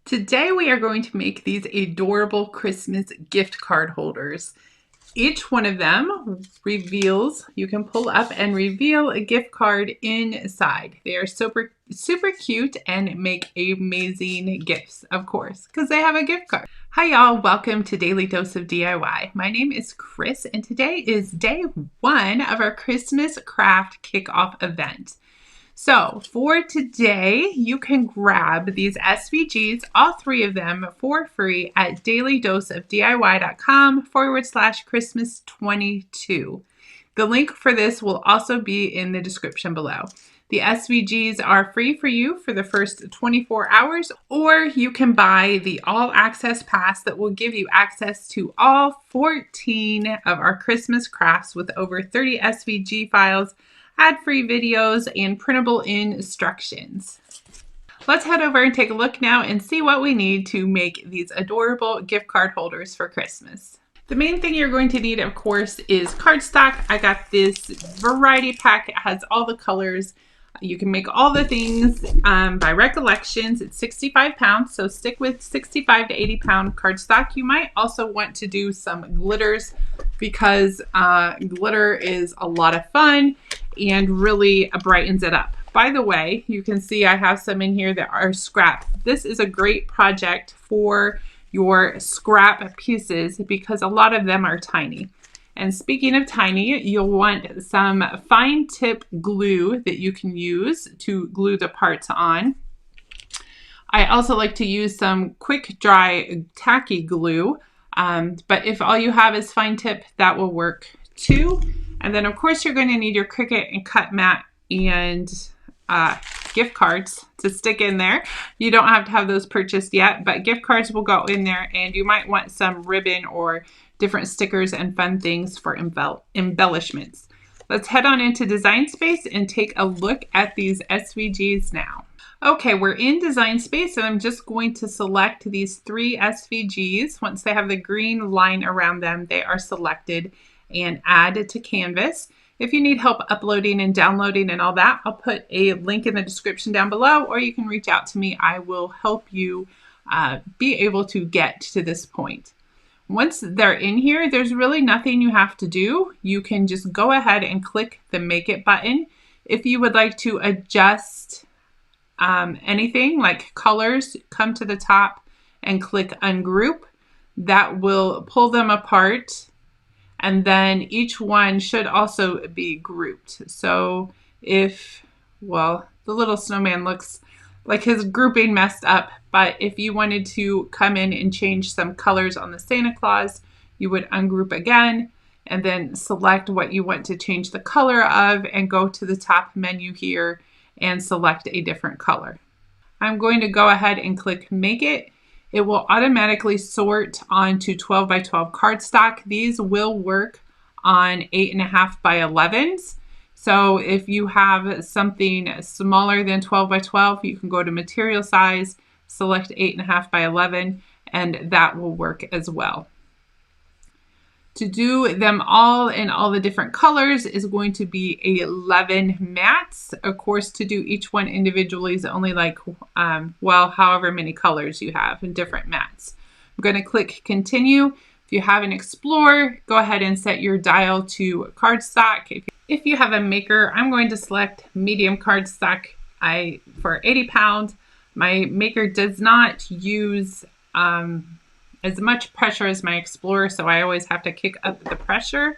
Today we are going to make these adorable Christmas gift card holders. Each one of them reveals, you can pull up and reveal a gift card inside. They are super cute and make amazing gifts, of course, because they have a gift card. Hi y'all, welcome to Daily Dose of DIY. My name is Chris and today is day one of our Christmas craft kickoff event. So for today, you can grab these SVGs, all three of them for free at dailydoseofdiy.com/Christmas22. The link for this will also be in the description below. The SVGs are free for you for the first 24 hours, or you can buy the all access pass that will give you access to all 14 of our Christmas crafts with over 30 SVG files, ad-free videos, and printable instructions. Let's head over and take a look now and see what we need to make these adorable gift card holders for Christmas. The main thing you're going to need, of course, is cardstock. I got this variety pack. It has all the colors. You can make all the things by recollections. It's 65 pounds, so stick with 65 to 80 pound cardstock. You might also want to do some glitters because glitter is a lot of fun and really brightens it up. By the way, you can see I have some in here that are scrap. This is a great project for your scrap pieces because a lot of them are tiny. And speaking of tiny, you'll want some fine tip glue that you can use to glue the parts on. I also like to use some quick dry tacky glue, but if all you have is fine tip, that will work too. And then of course you're going to need your Cricut and cut mat and gift cards to stick in there. You don't have to have those purchased yet, but gift cards will go in there, and you might want some ribbon or different stickers and fun things for embellishments. Let's head on into Design Space and take a look at these SVGs now. Okay, we're in Design Space and I'm just going to select these three SVGs. Once they have the green line around them, they are selected and add to Canvas. If you need help uploading and downloading and all that, I'll put a link in the description down below, or you can reach out to me. I will help you be able to get to this point. Once they're in here, there's really nothing you have to do. You can just go ahead and click the Make It button. If you would like to adjust anything like colors, come to the top and click Ungroup. That will pull them apart. And then each one should also be grouped. So if, well, the little snowman looks like his grouping messed up, but if you wanted to come in and change some colors on the Santa Claus, you would ungroup again and then select what you want to change the color of and go to the top menu here and select a different color. I'm going to go ahead and click Make It. It will automatically sort onto 12 by 12 cardstock. These will work on 8.5 by 11s. So if you have something smaller than 12 by 12, you can go to material size, select 8.5 by 11, and that will work as well. To do them all in all the different colors is going to be 11 mats. Of course, to do each one individually is only like, well, however many colors you have in different mats. I'm going to click Continue. If you have an Explorer, go ahead and set your dial to cardstock. If you have a maker, I'm going to select medium cardstock for 80 pounds. My maker does not use as much pressure as my Explorer, so I always have to kick up the pressure.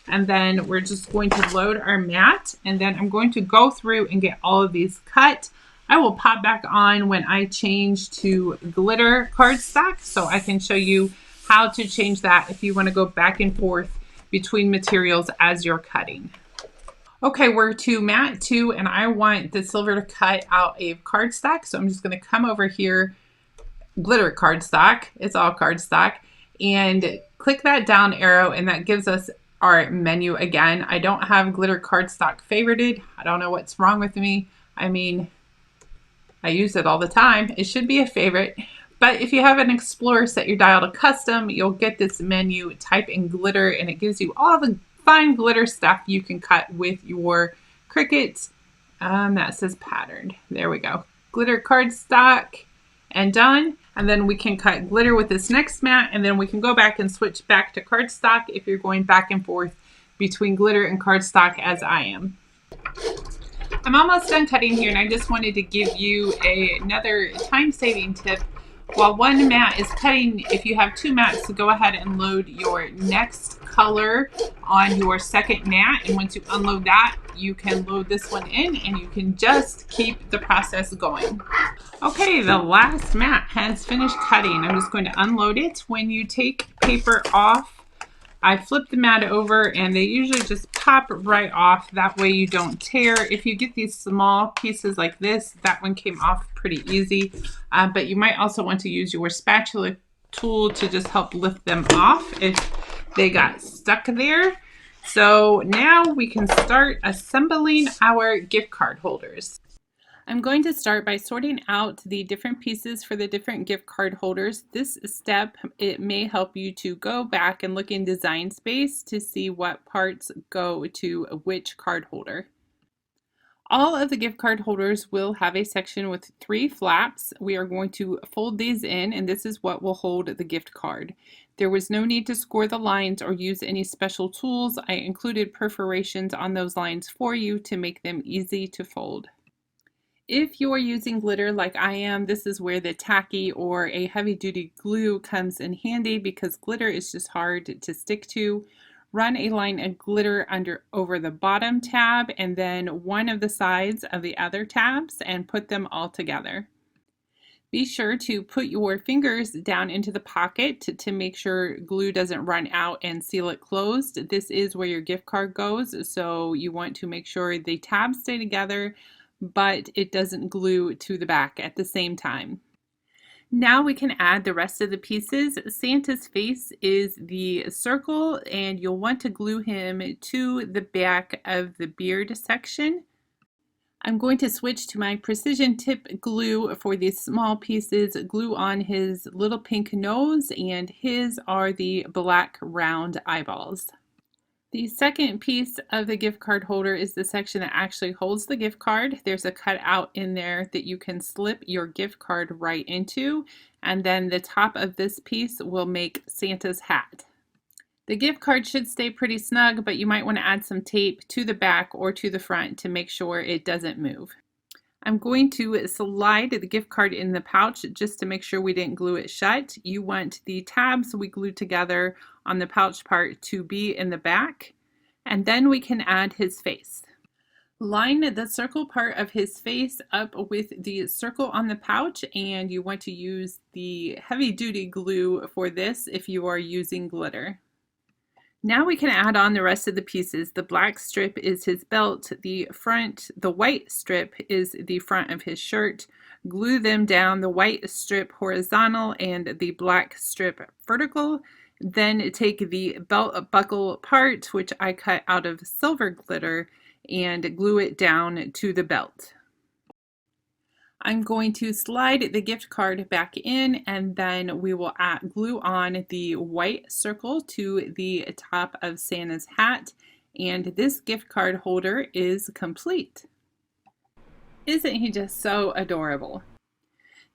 And then we're just going to load our mat, and then I'm going to go through and get all of these cut. I will pop back on when I change to glitter cardstock, so I can show you how to change that if you want to go back and forth between materials as you're cutting. Okay, we're to mat 2, and I want the silver to cut out a cardstock, so I'm just going to come over here, glitter cardstock, it's all cardstock, and click that down arrow, and that gives us our menu again. I don't have glitter cardstock favorited. I don't know what's wrong with me. I mean, I use it all the time. It should be a favorite. But if you have an Explorer, set your dial to custom, you'll get this menu, type in glitter, and it gives you all the fine glitter stuff you can cut with your Cricut. That says patterned. There we go. Glitter cardstock and done. And then we can cut glitter with this next mat, and then we can go back and switch back to cardstock if you're going back and forth between glitter and cardstock as I am. I'm almost done cutting here, and I just wanted to give you another time-saving tip. While one mat is cutting, if you have two mats, go ahead and load your next color on your second mat. And once you unload that, you can load this one in, and you can just keep the process going. Okay, the last mat has finished cutting. I'm just going to unload it. When you take paper off, I flip the mat over, and they usually just pop right off. That way you don't tear. If you get these small pieces like this, that one came off pretty easy. But you might also want to use your spatula tool to just help lift them off if they got stuck there. So now we can start assembling our gift card holders. I'm going to start by sorting out the different pieces for the different gift card holders. This step, it may help you to go back and look in Design Space to see what parts go to which card holder. All of the gift card holders will have a section with 3 flaps. We are going to fold these in, and this is what will hold the gift card. There was no need to score the lines or use any special tools. I included perforations on those lines for you to make them easy to fold. If you're using glitter like I am, this is where the tacky or a heavy-duty glue comes in handy because glitter is just hard to stick to. Run a line of glitter over the bottom tab and then one of the sides of the other tabs and put them all together. Be sure to put your fingers down into the pocket to make sure glue doesn't run out and seal it closed. This is where your gift card goes, so you want to make sure the tabs stay together, but it doesn't glue to the back at the same time. Now we can add the rest of the pieces. Santa's face is the circle, and you'll want to glue him to the back of the beard section. I'm going to switch to my precision tip glue for these small pieces, glue on his little pink nose, and his are the black round eyeballs. The second piece of the gift card holder is the section that actually holds the gift card. There's a cutout in there that you can slip your gift card right into, and then the top of this piece will make Santa's hat. The gift card should stay pretty snug, but you might want to add some tape to the back or to the front to make sure it doesn't move. I'm going to slide the gift card in the pouch just to make sure we didn't glue it shut. You want the tabs we glued together on the pouch part to be in the back, and then we can add his face. Line the circle part of his face up with the circle on the pouch, and you want to use the heavy-duty glue for this if you are using glitter. Now we can add on the rest of the pieces. The black strip is his belt, the white strip is the front of his shirt. Glue them down, the white strip horizontal and the black strip vertical. Then take the belt buckle part, which I cut out of silver glitter, and glue it down to the belt. I'm going to slide the gift card back in, and then we will glue on the white circle to the top of Santa's hat, and this gift card holder is complete. Isn't he just so adorable?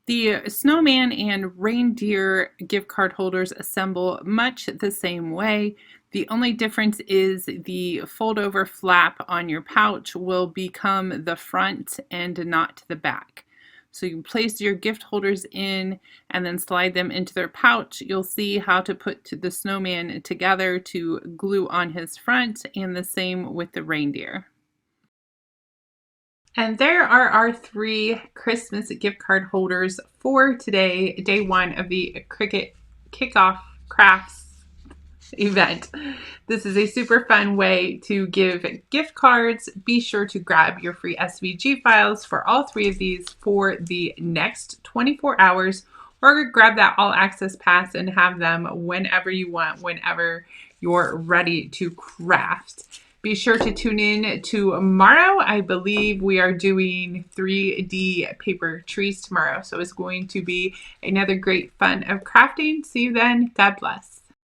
The Snowman and Reindeer gift card holders assemble much the same way. The only difference is the fold-over flap on your pouch will become the front and not the back. So you place your gift holders in and then slide them into their pouch. You'll see how to put the snowman together to glue on his front, and the same with the reindeer. And there are our 3 Christmas gift card holders for today, day 1 of the Cricut Kickoff Crafts event. This is a super fun way to give gift cards. Be sure to grab your free SVG files for all 3 of these for the next 24 hours, or grab that all access pass and have them whenever you want, whenever you're ready to craft. Be sure to tune in tomorrow. I believe we are doing 3D paper trees tomorrow, so it's going to be another great fun of crafting. See you then. God bless.